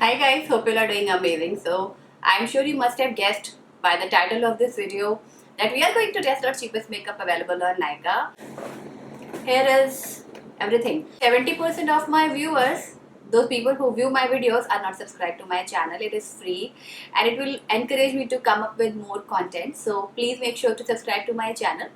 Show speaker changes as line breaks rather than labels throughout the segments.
Hi guys, hope you are doing amazing. So I'm sure you must have guessed by the title of this video that we are going to test our cheapest makeup available on Nykaa. Here is everything. 70% of my viewers, those people who view my videos, are not subscribed to my channel. It is free and it will encourage me to come up with more content. So please make sure to subscribe to my channel.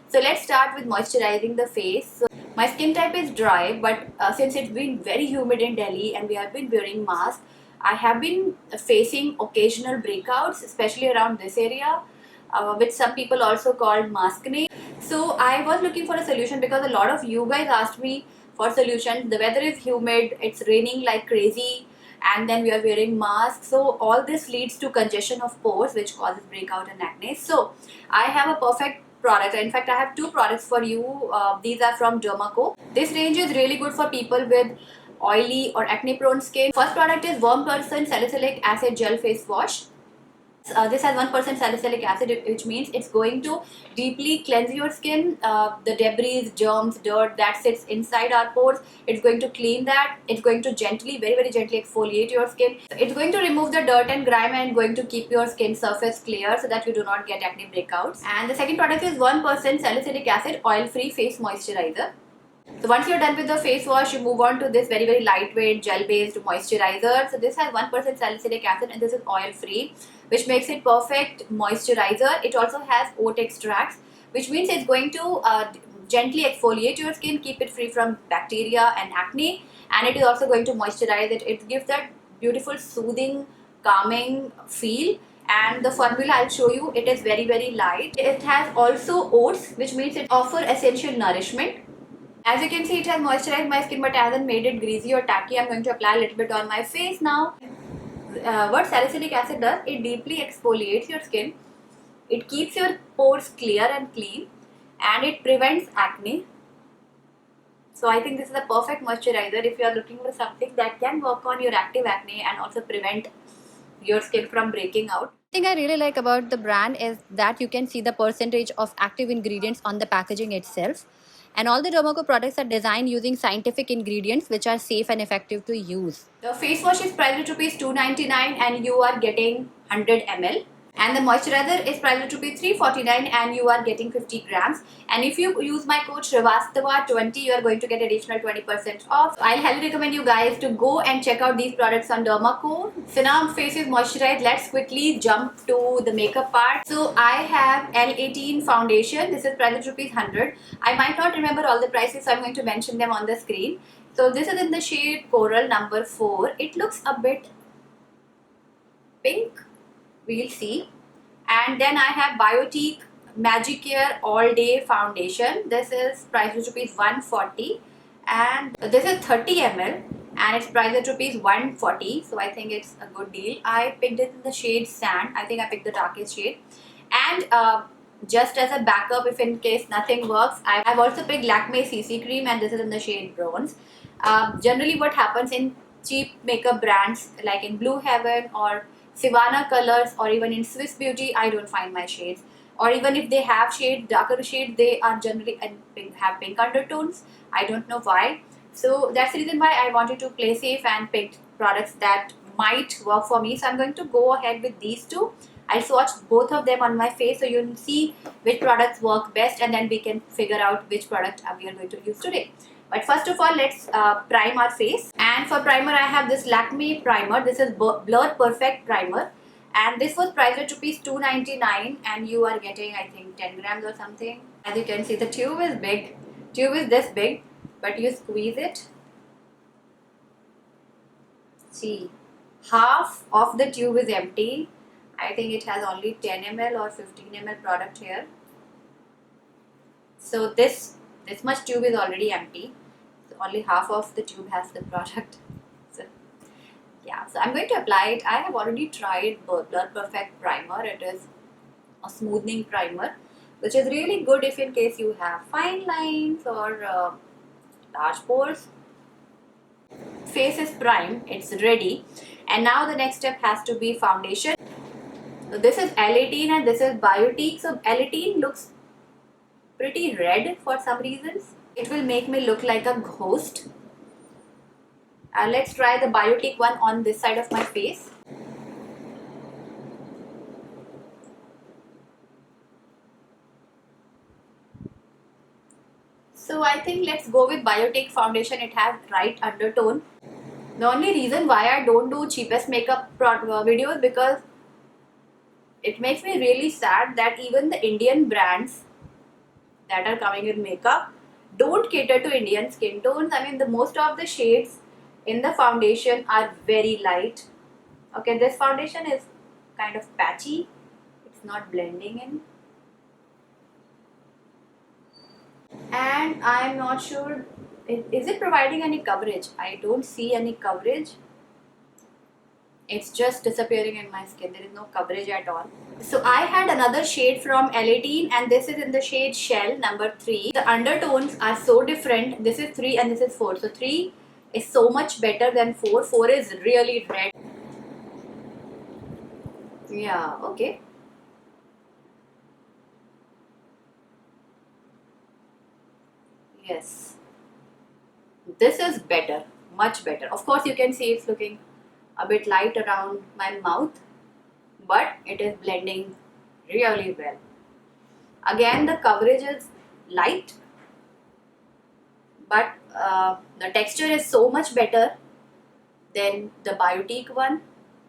So let's start with moisturizing the face. So my skin type is dry, but since it's been very humid in Delhi and we have been wearing masks, I have been facing occasional breakouts, especially around this area, which some people also call maskne. So I was looking for a solution because a lot of you guys asked me for solutions. The weather is humid, it's raining like crazy, and then we are wearing masks. So all this leads to congestion of pores, which causes breakout and acne. So I have a perfect product. In fact, I have two products for you. These are from Dermaco. This range is really good for people with oily or acne prone skin. First product is Warm Person Salicylic Acid Gel Face Wash. This has 1% salicylic acid, which means it's going to deeply cleanse your skin, the debris, germs, dirt that sits inside our pores. It's going to clean that. It's going to gently, very very gently exfoliate your skin. It's going to remove the dirt and grime and going to keep your skin surface clear so that you do not get acne breakouts. And the second product is 1% salicylic acid oil free face moisturizer. So once you're done with the face wash, you move on to this very very lightweight gel based moisturizer. So this has 1% salicylic acid and this is oil free, which makes it perfect moisturizer. It also has oat extracts, which means it's going to gently exfoliate your skin, keep it free from bacteria and acne, and it is also going to moisturize it. It gives that beautiful soothing calming feel. And the formula I'll show you, it is very very light. It has also oats, which means it offers essential nourishment. As you can see, it has moisturized my skin but hasn't made it greasy or tacky. I'm going to apply a little bit on my face now. What salicylic acid does, it deeply exfoliates your skin. It keeps your pores clear and clean, and it prevents acne. So I think this is a perfect moisturizer if you are looking for something that can work on your active acne and also prevent your skin from breaking out.
Thing I really like about the brand is that you can see the percentage of active ingredients on the packaging itself. And all the Dermaco products are designed using scientific ingredients which are safe and effective to use.
The face wash is priced at rupees 299 and you are getting 100 ml. And the moisturizer is priced at rupees 349 and you are getting 50 grams. And if you use my code Shrivastava20, you are going to get additional 20% off. I'll highly recommend you guys to go and check out these products on Dermaco. So now face is moisturized. Let's quickly jump to the makeup part. So I have L18 foundation. This is priced at rupees 100. I might not remember all the prices, so I'm going to mention them on the screen. So this is in the shade Coral number 4. It looks a bit pink. We'll see. And then I have Biotique Magic Care All Day Foundation. This is priced at rupees 140 and this is 30 ml and it's priced at rupees 140. So I think it's a good deal. I picked it in the shade Sand. I think I picked the darkest shade. And just as a backup, if in case nothing works, I've also picked Lakme CC Cream and this is in the shade Bronze. Generally what happens in cheap makeup brands like in Blue Heaven or Sivana Colors or even in Swiss Beauty, I don't find my shades. Or even if they have shades, darker shades, they are generally have pink undertones. I don't know why. So that's the reason why I wanted to play safe and pick products that might work for me. So I'm going to go ahead with these two. I'll swatch both of them on my face so you'll see which products work best and then we can figure out which product we are going to use today. But first of all, let's prime our face. And for primer, I have this Lakme primer. This is Blur Perfect Primer. And this was priced at rupees 299 and you are getting, I think, 10 grams or something. As you can see, the tube is big. Tube is this big, but you squeeze it. See, half of the tube is empty. I think it has only 10 ml or 15 ml product here. So this much tube is already empty. So only half of the tube has the product. So yeah, so I'm going to apply it. I have already tried Blur Perfect Primer. It is a smoothing primer, which is really good if in case you have fine lines or large pores. Face is primed, it's ready. And now the next step has to be foundation. So this is L18 and this is Biotique. So L18 looks pretty red for some reasons. It will make me look like a ghost. Let's try the Biotique one on this side of my face. So I think let's go with Biotique foundation. It has right undertone. The only reason why I don't do cheapest makeup videos because it makes me really sad that even the Indian brands that are coming in makeup don't cater to Indian skin tones. I mean, the most of the shades in the foundation are very light. Okay, this foundation is kind of patchy. It's not blending in. And I'm not sure, is it providing any coverage? I don't see any coverage. It's just disappearing in my skin. There is no coverage at all. So I had another shade from L18 and this is in the shade Shell number 3. The undertones are so different. This is 3 and this is 4. So 3 is so much better than 4. 4 is really red. Yeah, okay. Yes. This is better. Much better. Of course, you can see it's looking a bit light around my mouth, but it is blending really well. Again, the coverage is light, but the texture is so much better than the Biotique one.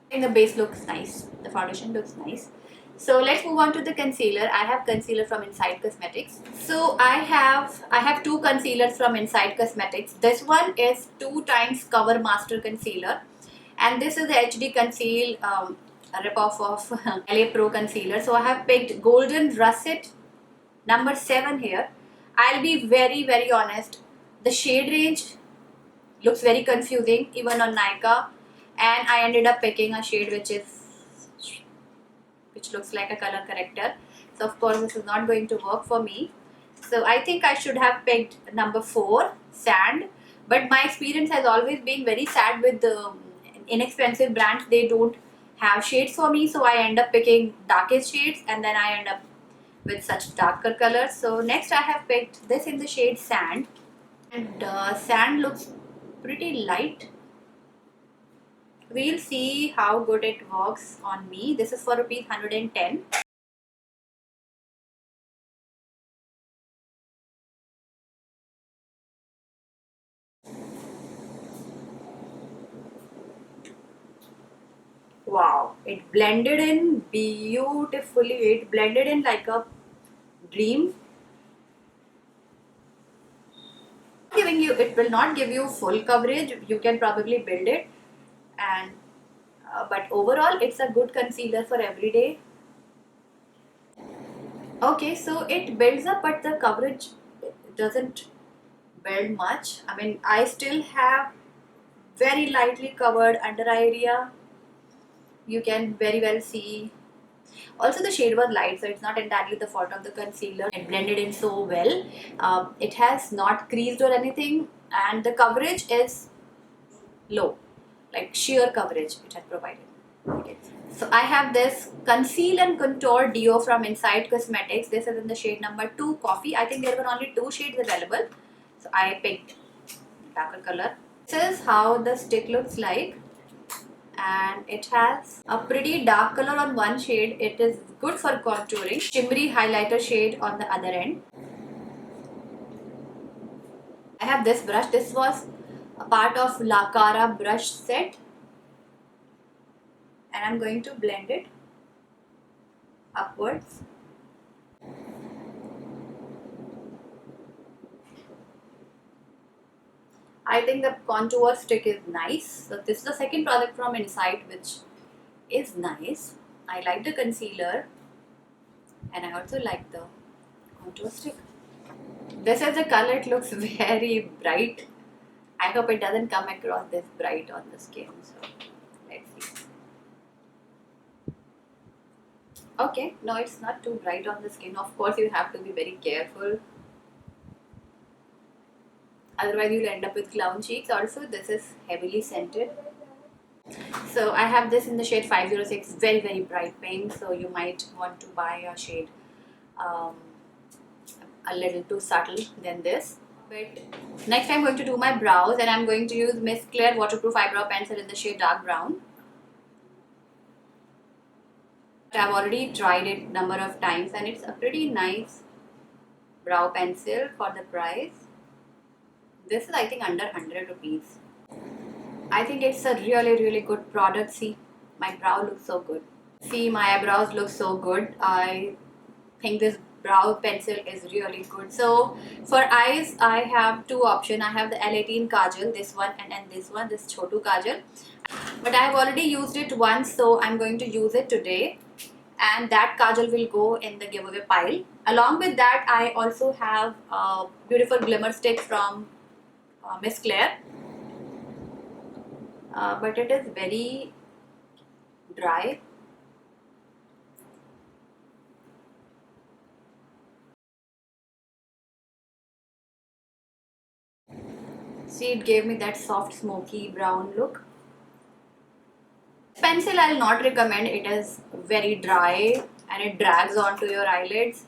And the base looks nice. The foundation looks nice. So let's move on to the concealer. I have concealer from Inside Cosmetics. So I have two concealers from Inside Cosmetics. This one is 2 times Cover Master Concealer, and this is the HD Conceal a ripoff of LA Pro Concealer. So I have picked Golden Russet number 7 here. I'll be very honest. The shade range looks very confusing even on Nykaa, and I ended up picking a shade which looks like a color corrector. So of course this is not going to work for me. So I think I should have picked number 4, Sand. But my experience has always been very sad with the inexpensive brands. They don't have shades for me, so I end up picking darkest shades and then I end up with such darker colors. So next I have picked this in the shade Sand, and Sand looks pretty light. We'll see how good it works on me. This is for rupees 110. Wow, it blended in beautifully. It blended in like a dream. It will not give you full coverage. You can probably build it, and but overall it's a good concealer for every day. Okay, so it builds up, but the coverage doesn't build much. I mean, I still have very lightly covered under eye area. You can very well see. Also, the shade was light, so it's not entirely the fault of the concealer. It blended in so well. It has not creased or anything, and the coverage is low, like sheer coverage it has provided. Okay. So I have this Conceal and Contour Deo from Inside Cosmetics. This is in the shade number 2, Coffee. I think there were only 2 shades available, so I picked darker color. This is how the stick looks like, and it has a pretty dark color on one shade. It is good for contouring. Shimmery highlighter shade on the other end. I have this brush. This was a part of La Cara brush set, and I'm going to blend it upwards. I think the contour stick is nice. So this is the second product from Inside which is nice. I like the concealer and I also like the contour stick. This is the color. It looks very bright. I hope it doesn't come across this bright on the skin. So let's see. Okay, no, it's not too bright on the skin. Of course, you have to be very careful. Otherwise, you'll end up with clown cheeks. Also, this is heavily scented. So I have this in the shade 506, very bright pink. So you might want to buy a shade a little too subtle than this. But next I'm going to do my brows, and I'm going to use Miss Claire waterproof eyebrow pencil in the shade dark brown. I've already tried it number of times, and it's a pretty nice brow pencil for the price. This is, I think, under 100 rupees. I think it's a really good product. See, my brow looks so good. See, my eyebrows look so good. I think this brow pencil is really good. So for eyes, I have two options. I have the L18 Kajal, this one, and then this one, this Chotu Kajal. But I have already used it once, so I'm going to use it today. And that Kajal will go in the giveaway pile. Along with that, I also have a beautiful glimmer stick from Miss Claire. But it is very dry. See, it gave me that soft smoky brown look. Pencil I'll not recommend. It is very dry and it drags onto your eyelids.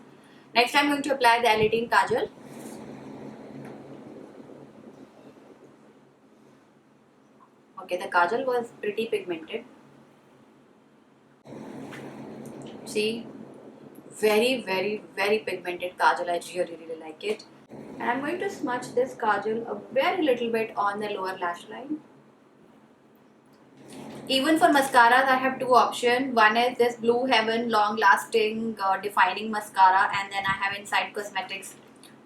Next I'm going to apply the L18 Kajal. Okay, the Kajal was pretty pigmented. See, very pigmented Kajal. I really like it. And I'm going to smudge this Kajal a very little bit on the lower lash line. Even for mascaras, I have two options. One is this Blue Heaven long lasting defining mascara, and then I have Inside Cosmetics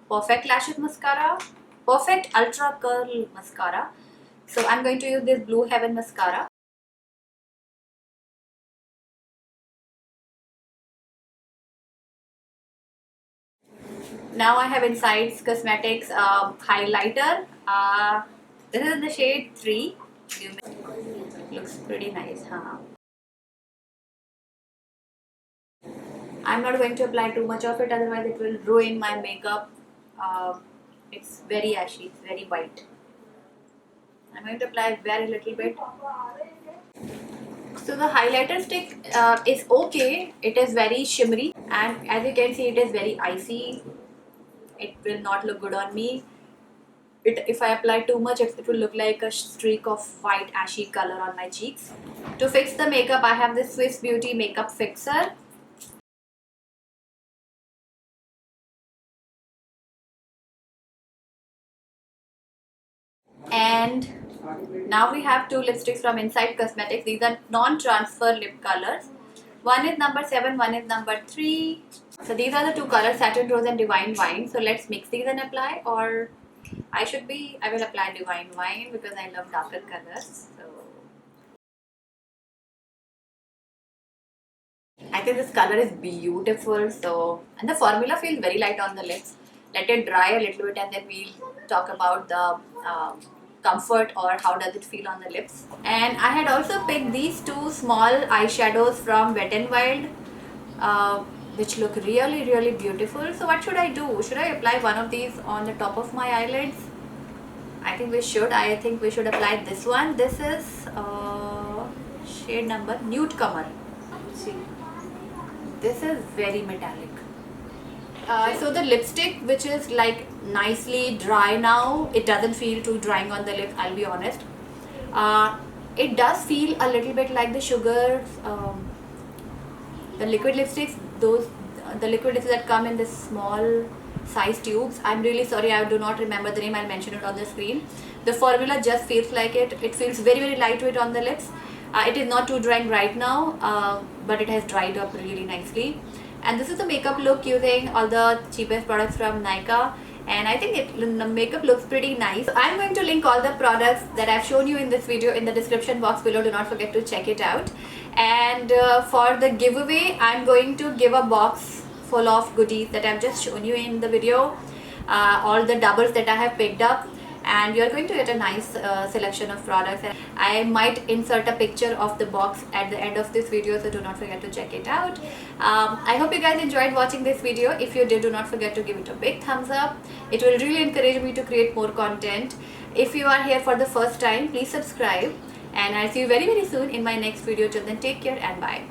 Perfect Lashes Mascara, Perfect Ultra Curl Mascara. So I'm going to use this Blue Heaven mascara. Now I have Inside Cosmetics highlighter. This is in the shade 3. Looks pretty nice, huh? I'm not going to apply too much of it, otherwise it will ruin my makeup. It's very ashy, it's very white. I'm going to apply very little bit. So the highlighter stick is okay. It is very shimmery, and as you can see, it is very icy. It will not look good on me. If I apply too much, it will look like a streak of white ashy color on my cheeks. To fix the makeup, I have this Swiss Beauty makeup fixer. And now we have two lipsticks from Inside Cosmetics. These are non-transfer lip colors. One is number 7, one is number 3. So these are the two colors, Satin Rose and Divine Wine. So let's mix these and apply, or I will apply Divine Wine because I love darker colors. So I think this color is beautiful. So, and the formula feels very light on the lips. Let it dry a little bit, and then we'll talk about the comfort or how does it feel on the lips. And I had also picked these two small eyeshadows from Wet n Wild, which look really beautiful. So what should I do? Should I apply one of these on the top of my eyelids? I think we should. I think we should apply this one. This is shade number Newcomer. See, this is very metallic. So the lipstick, which is like nicely dry now, it doesn't feel too drying on the lips, I'll be honest. It does feel a little bit like the Sugar, the liquid lipsticks, the liquid lipsticks that come in this small size tubes. I'm really sorry, I do not remember the name. I'll mention it on the screen. The formula just feels like it. It feels very lightweight on the lips. It is not too drying right now, but it has dried up really nicely. And this is the makeup look using all the cheapest products from Nykaa, and I think the makeup looks pretty nice. I'm going to link all the products that I've shown you in this video in the description box below. Do not forget to check it out. And for the giveaway, I'm going to give a box full of goodies that I've just shown you in the video, all the doubles that I have picked up, and you're going to get a nice selection of products. And I might insert a picture of the box at the end of this video, so do not forget to check it out. I hope you guys enjoyed watching this video. If you did, do not forget to give it a big thumbs up. It will really encourage me to create more content. If you are here for the first time, please subscribe, and I'll see you very soon in my next video. Till then, take care and bye.